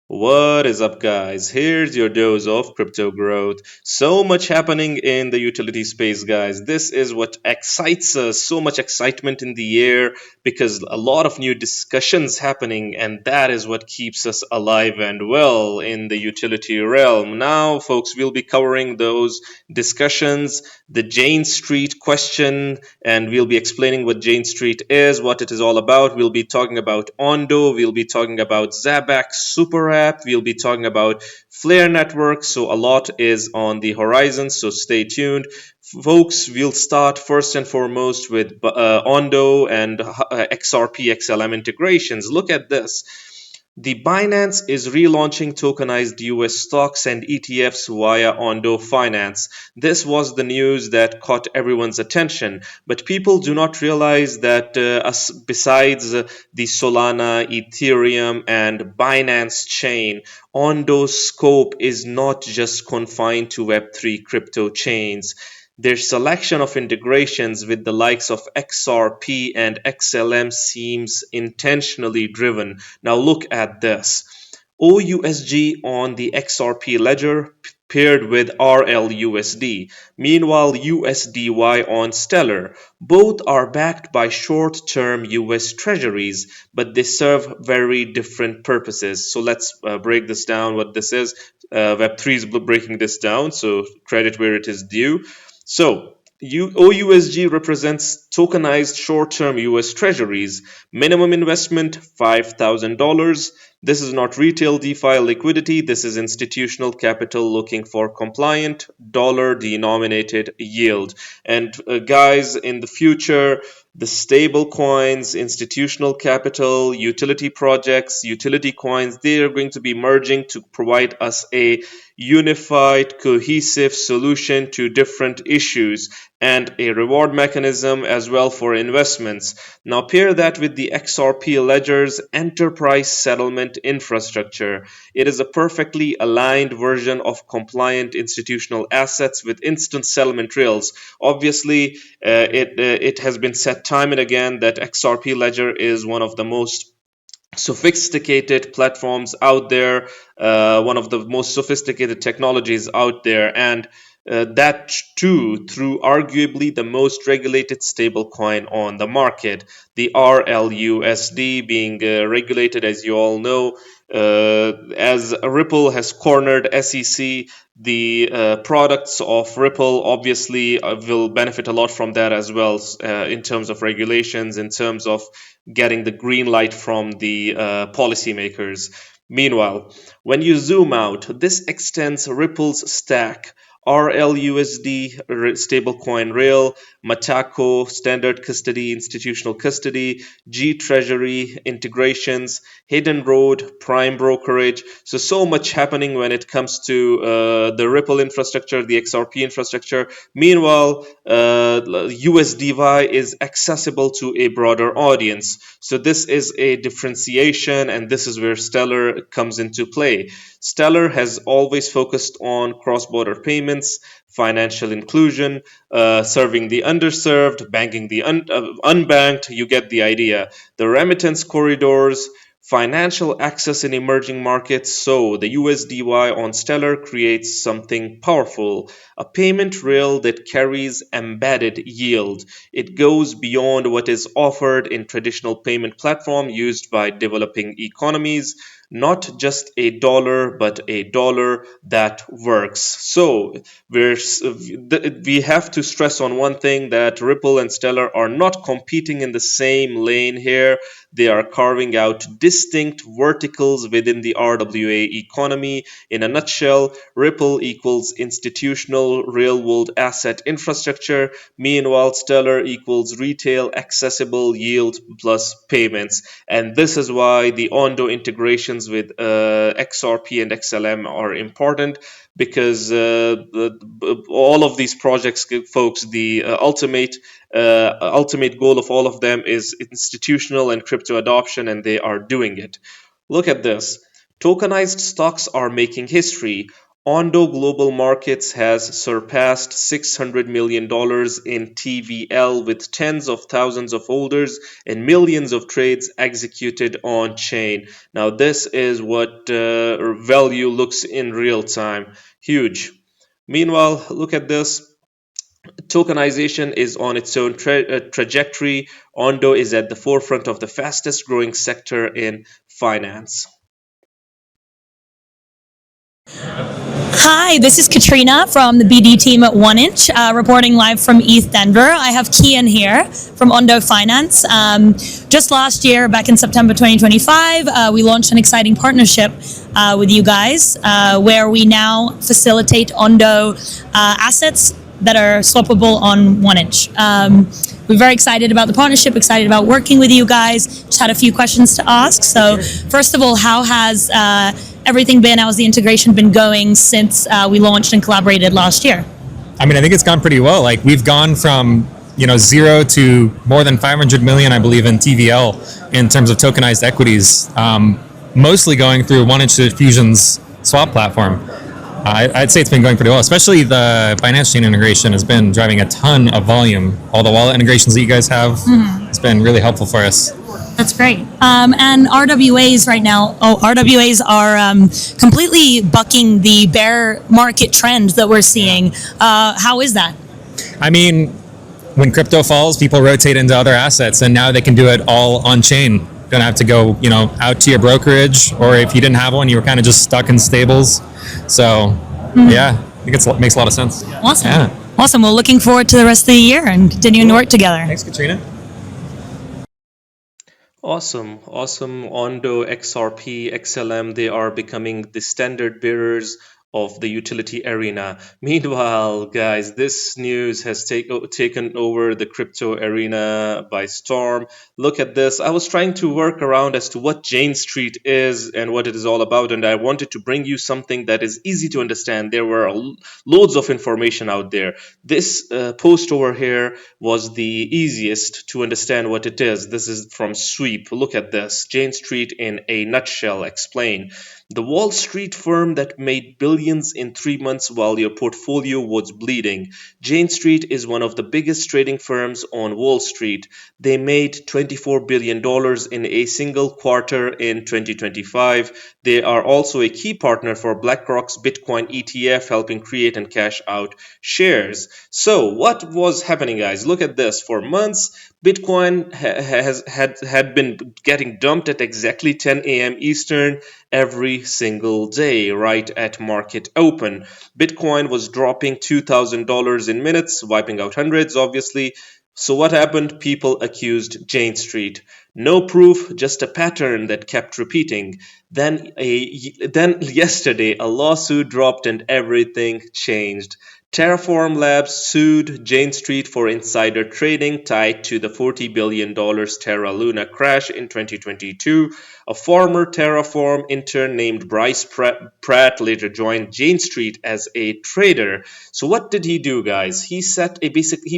What is up, guys? Here's your dose of crypto growth. So much happening in the utility space, guys. This is what excites us. So much excitement in the air because a lot of new discussions happening, and that is what keeps us alive and well in the utility realm. Now, folks, we'll be covering those discussions, the Jane Street question, and we'll be explaining what Jane Street is, what it is all about. We'll be talking about Ondo, we'll be talking about Zebec Super App, we'll be talking about Flare Network. So a lot is on the horizon, so stay tuned. Folks, we'll start first and foremost with Ondo and XRP XLM integrations. Look at this. The Binance is relaunching tokenized US stocks and ETFs via Ondo Finance. This was the news that caught everyone's attention, but people do not realize that besides the Solana, Ethereum, and Binance chain, Ondo's scope is not just confined to Web3 crypto chains. Their selection of integrations with the likes of XRP and XLM seems intentionally driven. Now look at this. OUSG on the XRP ledger paired with RLUSD. Meanwhile, USDY on Stellar. Both are backed by short-term US treasuries, but they serve very different purposes. So let's break this down. What this is, Web3 is breaking this down. So credit where it is due. So OUSG represents tokenized short-term US treasuries. Minimum investment $5,000. This is not retail DeFi liquidity. This is institutional capital looking for compliant dollar-denominated yield. And guys, in the future, the stable coins, institutional capital, utility projects, utility coins, they are going to be merging to provide us a unified, cohesive solution to different issues and a reward mechanism as well for investments. Now, pair that with the XRP Ledger's enterprise settlement infrastructure. It is a perfectly aligned version of compliant institutional assets with instant settlement rails. Obviously, it has been said time and again that XRP Ledger is one of the most sophisticated platforms out there, one of the most sophisticated technologies out there, and that too through arguably the most regulated stablecoin on the market, the RLUSD being regulated, as you all know, as Ripple has cornered SEC. The products of Ripple obviously will benefit a lot from that as well, in terms of regulations, in terms of getting the green light from the policymakers. Meanwhile, when you zoom out, this extends Ripple's stack. RLUSD, stablecoin rail, Mataco, standard custody, institutional custody, G Treasury, integrations, hidden road, prime brokerage. So much happening when it comes to the Ripple infrastructure, the XRP infrastructure. Meanwhile, USDY is accessible to a broader audience. So this is a differentiation, and this is where Stellar comes into play. Stellar has always focused on cross-border payments, financial inclusion, serving the underserved, banking the unbanked. You get the idea. The remittance corridors, financial access in emerging markets. So the USDY on Stellar creates something powerful, a payment rail that carries embedded yield. It goes beyond what is offered in traditional payment platform used by developing economies. Not just a dollar, but a dollar that works. So we have to stress on one thing, that Ripple and Stellar are not competing in the same lane here. They are carving out distinct verticals within the RWA economy. In a nutshell, Ripple equals institutional real world asset infrastructure. Meanwhile, Stellar equals retail accessible yield plus payments. And this is why the Ondo integrations with XRP and XLM are important, because all of these projects, folks, the ultimate goal of all of them is institutional and crypto adoption, and they are doing it. Look at this. Tokenized stocks are making history. Ondo Global Markets has surpassed $600 million in TVL with tens of thousands of holders and millions of trades executed on chain. Now, this is what value looks in real time. Huge. Meanwhile, look at this. Tokenization is on its own trajectory. Ondo is at the forefront of the fastest growing sector in finance. Hi, this is Katrina from the BD team at 1inch, reporting live from ETH Denver. I have Kian here from Ondo Finance. Just last year, back in September 2025, we launched an exciting partnership with you guys where we now facilitate Ondo assets that are swappable on 1inch. We're very excited about the partnership, excited about working with you guys. Just had a few questions to ask. So, first of all, how has everything been? How's the integration been going since we launched and collaborated last year? I mean, I think it's gone pretty well. Like we've gone from zero to more than 500 million, I believe, in TVL in terms of tokenized equities, mostly going through 1inch Diffusion's swap platform. I'd say it's been going pretty well, especially the Binance chain integration has been driving a ton of volume. All the wallet integrations that you guys have, it's been really helpful for us. That's great. And RWAs right now, RWAs are completely bucking the bear market trend that we're seeing. How is that? I mean, when crypto falls, people rotate into other assets, and now they can do it all on chain. Don't have to go, out to your brokerage, or if you didn't have one, you were kind of just stuck in stables. So, yeah, I think it makes a lot of sense. Awesome. Yeah. Awesome. Well, looking forward to the rest of the year and continuing to work together. Thanks, Katrina. Awesome, awesome. Ondo XRP XLM, they are becoming the standard bearers of the utility arena. Meanwhile, guys, this news has taken over the crypto arena by storm. Look at this. I was trying to work around as to what Jane Street is and what it is all about, and I wanted to bring you something that is easy to understand. There were loads of information out there. This post over here was the easiest to understand what it is. This is from Sweep. Look at this. Jane Street in a nutshell. Explain. The Wall Street firm that made billions in 3 months while your portfolio was bleeding. Jane Street is one of the biggest trading firms on Wall Street. They made $24 billion in a single quarter in 2025. They are also a key partner for BlackRock's Bitcoin ETF, helping create and cash out shares. So, what was happening, guys? Look at this. For months, Bitcoin had been getting dumped at exactly 10 a.m. Eastern every single day, right at market open. Bitcoin was dropping $2,000 in minutes, wiping out hundreds, obviously. So what happened? People accused Jane Street. No proof, just a pattern that kept repeating. Then yesterday, a lawsuit dropped and everything changed. Terraform Labs sued Jane Street for insider trading tied to the $40 billion Terra Luna crash in 2022. A former Terraform intern named Bryce Pratt later joined Jane Street as a trader. So what did he do, guys? He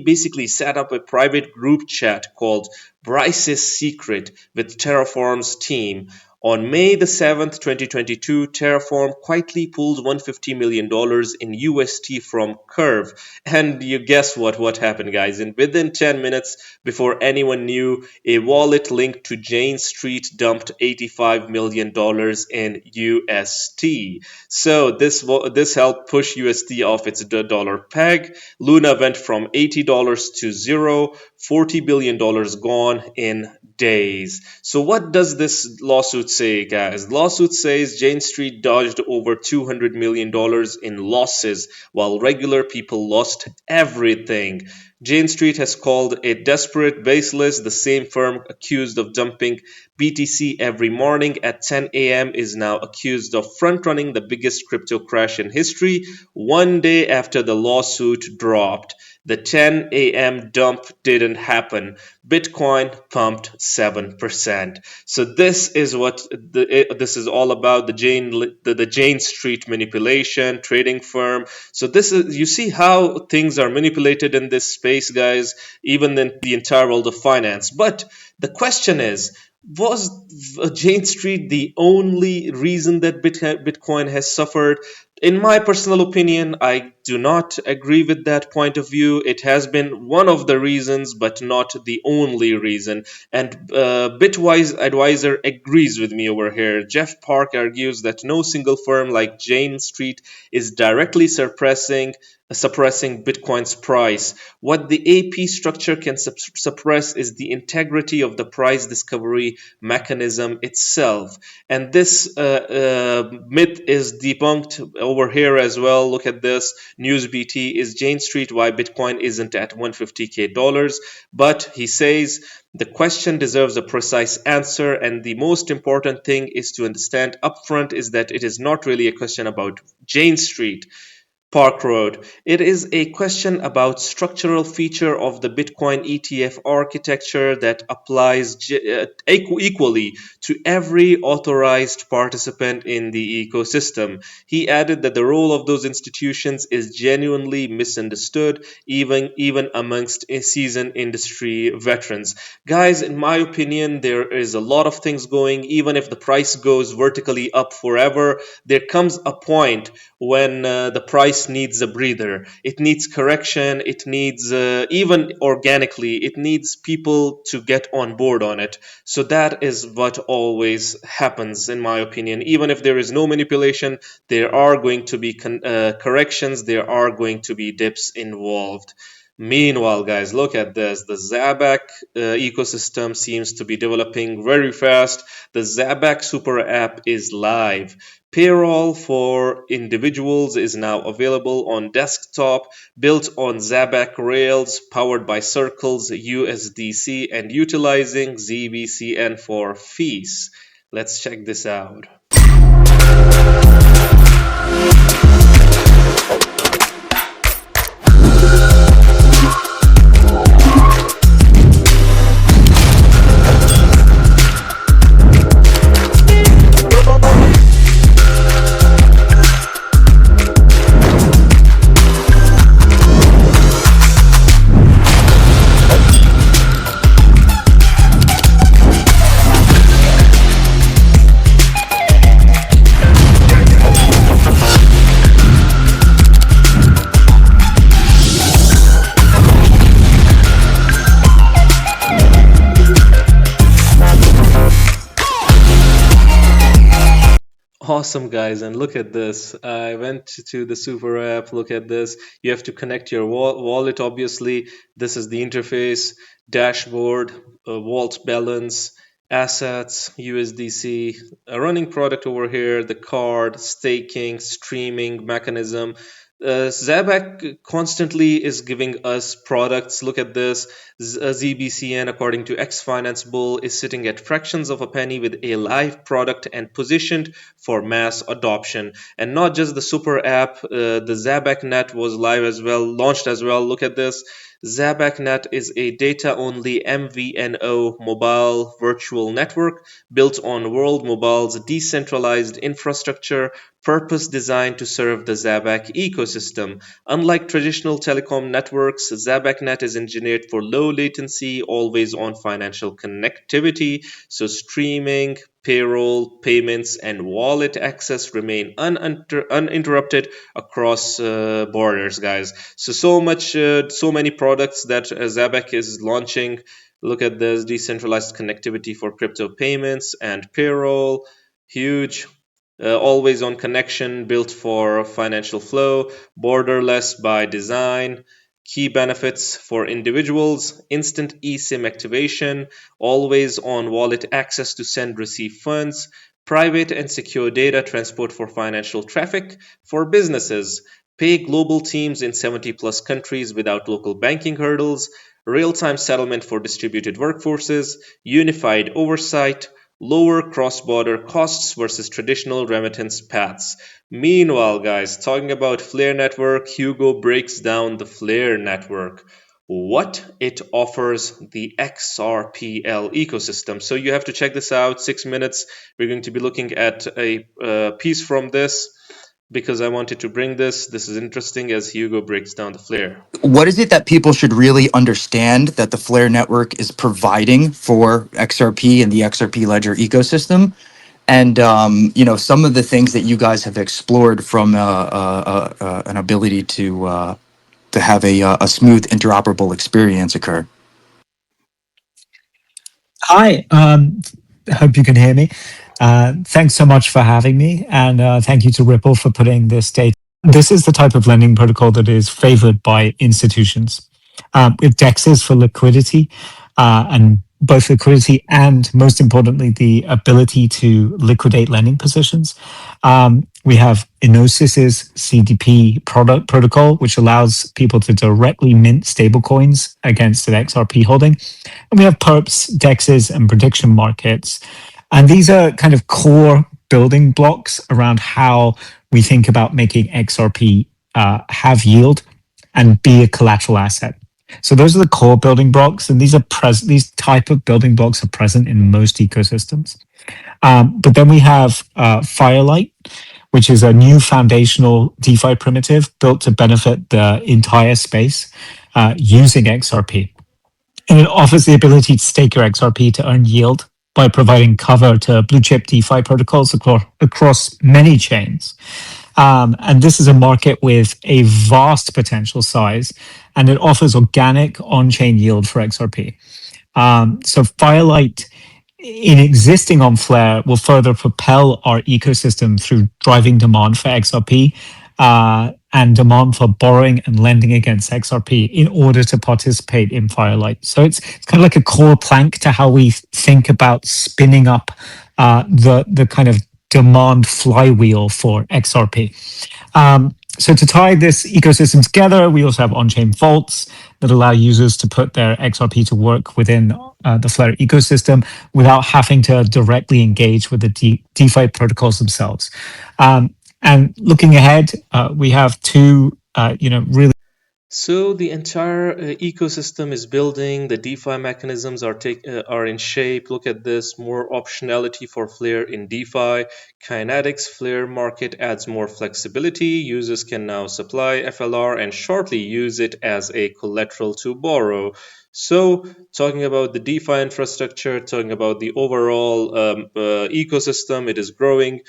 basically set up a private group chat called Bryce's Secret with Terraform's team. On May the 7th, 2022, Terraform quietly pulled $150 million in UST from Curve. And you guess what happened, guys? And within 10 minutes, before anyone knew, a wallet linked to Jane Street dumped $85 million in UST. So this helped push UST off its dollar peg. Luna went from $80 to zero, $40 billion gone in days. So what does this lawsuit say, guys? Lawsuit says Jane Street dodged over $200 million in losses while regular people lost everything. Jane Street has called it desperate, baseless. The same firm accused of dumping BTC every morning at 10 a.m. is now accused of front-running the biggest crypto crash in history one day after the lawsuit dropped. The 10 a.m. dump didn't happen. Bitcoin pumped 7%. So this is what this is all about, the Jane Street manipulation trading firm. So this is, you see how things are manipulated in this space, guys, even in the entire world of finance. But the question is, was Jane Street the only reason that Bitcoin has suffered? In my personal opinion, I do not agree with that point of view. It has been one of the reasons, but not the only reason. And Bitwise Advisor agrees with me over here. Jeff Park argues that no single firm like Jane Street is directly suppressing Bitcoin's price. What the AP structure can suppress is the integrity of the price discovery mechanism itself. And this myth is debunked over here as well. Look at this. NewsBT is Jane Street why Bitcoin isn't at 150k dollars. But he says the question deserves a precise answer, and the most important thing is to understand upfront is that it is not really a question about Jane Street. Park Road. It is a question about structural feature of the Bitcoin ETF architecture that applies equally to every authorized participant in the ecosystem. He added that the role of those institutions is genuinely misunderstood, even amongst seasoned industry veterans. Guys, in my opinion, there is a lot of things going. Even if the price goes vertically up forever, there comes a point when the price needs a breather. It needs correction. It needs, even organically, it needs people to get on board on it. So that is what always happens, in my opinion. Even if there is no manipulation, there are going to be corrections, there are going to be dips involved. Meanwhile, guys, look at this. The Zebec ecosystem seems to be developing very fast. The Zebec super app is live. Payroll for individuals is now available on desktop, built on Zebec Rails, powered by Circle's USDC, and utilizing ZBCN for fees. Let's check this out. Awesome, guys, and look at this. I went to the super app. Look at this. You have to connect your wallet, obviously. This is the interface, dashboard, vault balance, assets, USDC, a running product over here, the card, staking, streaming mechanism. Zabac constantly is giving us products. Look at this. ZBCN, according to X Finance Bull, is sitting at fractions of a penny with a live product and positioned for mass adoption. And not just the super app, the Zabec Net was live as well, launched as well. Look at this. Zebec Net is a data-only MVNO mobile virtual network built on World Mobile's decentralized infrastructure, purpose-designed to serve the Zebec ecosystem. Unlike traditional telecom networks, Zebec Net is engineered for low latency, always-on financial connectivity, so streaming, payroll, payments, and wallet access remain uninterrupted across borders, guys. So many products that Zabec is launching. Look at this: decentralized connectivity for crypto payments and payroll. Huge. Always on connection built for financial flow, borderless by design. Key benefits for individuals: instant eSIM activation, always on wallet access to send receive funds, private and secure data transport for financial traffic. For businesses, pay global teams in 70 plus countries without local banking hurdles, real time settlement for distributed workforces, unified oversight, lower cross border costs versus traditional remittance paths. Meanwhile, guys, talking about Flare Network, Hugo breaks down the Flare Network. What it offers the XRPL ecosystem. So you have to check this out. 6 minutes. We're going to be looking at a piece from this because I wanted to bring this. This is interesting as Hugo breaks down the Flare. What is it that people should really understand that the Flare network is providing for XRP and the XRP Ledger ecosystem? And some of the things that you guys have explored from an ability to have a smooth interoperable experience occur. Hi, hope you can hear me. Thanks so much for having me, and thank you to Ripple for putting this data. This is the type of lending protocol that is favored by institutions, with DEXs for liquidity, and both liquidity and, most importantly, the ability to liquidate lending positions. We have Enosis's CDP product protocol, which allows people to directly mint stablecoins against an XRP holding. And we have perps, dexes, and prediction markets. And these are kind of core building blocks around how we think about making XRP have yield and be a collateral asset. So those are the core building blocks, and these type of building blocks are present in most ecosystems. But then we have Firelight, which is a new foundational DeFi primitive built to benefit the entire space using XRP. And it offers the ability to stake your XRP to earn yield by providing cover to blue chip DeFi protocols across many chains. And this is a market with a vast potential size, and it offers organic on chain yield for XRP. So Firelight in existing on Flare will further propel our ecosystem through driving demand for XRP and demand for borrowing and lending against XRP in order to participate in Firelight. So it's kind of like a core plank to how we think about spinning up the kind of demand flywheel for XRP. So to tie this ecosystem together, we also have on-chain vaults that allow users to put their XRP to work within the Flare ecosystem without having to directly engage with the DeFi protocols themselves. And looking ahead, we have two, really. So the entire ecosystem is building. The DeFi mechanisms are in shape. Look at this: more optionality for Flare in DeFi. Kinetics Flare market adds more flexibility. Users can now supply FLR and shortly use it as a collateral to borrow. So, talking about the DeFi infrastructure, talking about the overall ecosystem, it is growing.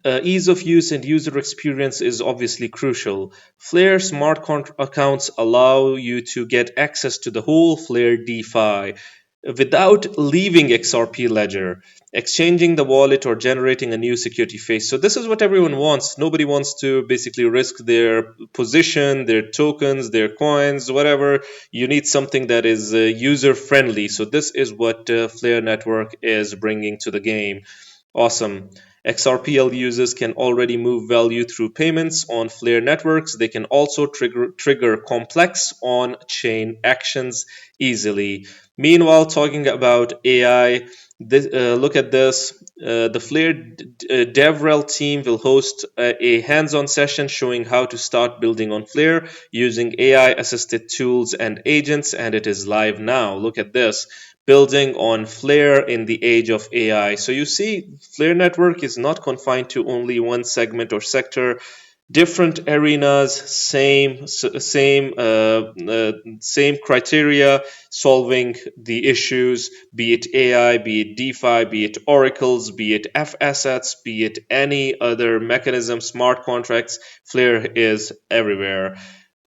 Ease of use and user experience is obviously crucial. Flare smart accounts allow you to get access to the whole Flare DeFi without leaving XRP ledger, exchanging the wallet, or generating a new security phase. So this is what everyone wants. Nobody wants to basically risk their position, their tokens, their coins, whatever. You need something that is user friendly. So this is what Flare Network is bringing to the game. Awesome. XRPL users can already move value through payments on Flare networks. They can also trigger complex on chain actions easily. Meanwhile, talking about AI, look at this. The Flare DevRel team will host a hands on session showing how to start building on Flare using AI assisted tools and agents, and it is live now. Look at this: building on Flare in the age of AI. So you see, Flare Network is not confined to only one segment or sector. Different arenas, same criteria, solving the issues. Be it AI, be it DeFi, be it oracles, be it F assets, be it any other mechanism, smart contracts. Flare is everywhere.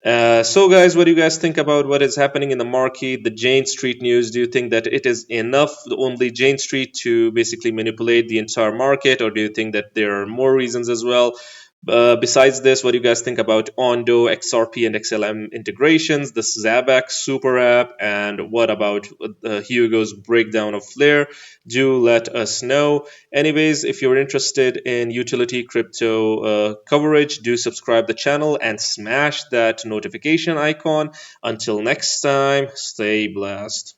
So, guys, what do you guys think about what is happening in the market, the Jane Street news? Do you think that it is enough, only Jane Street, to basically manipulate the entire market, or do you think that there are more reasons as well? Besides this, what do you guys think about Ondo, XRP, and XLM integrations, the Zebec super app, and what about Hugo's breakdown of Flare? Do let us know. Anyways, if you're interested in utility crypto coverage, do subscribe the channel and smash that notification icon. Until next time, stay blessed.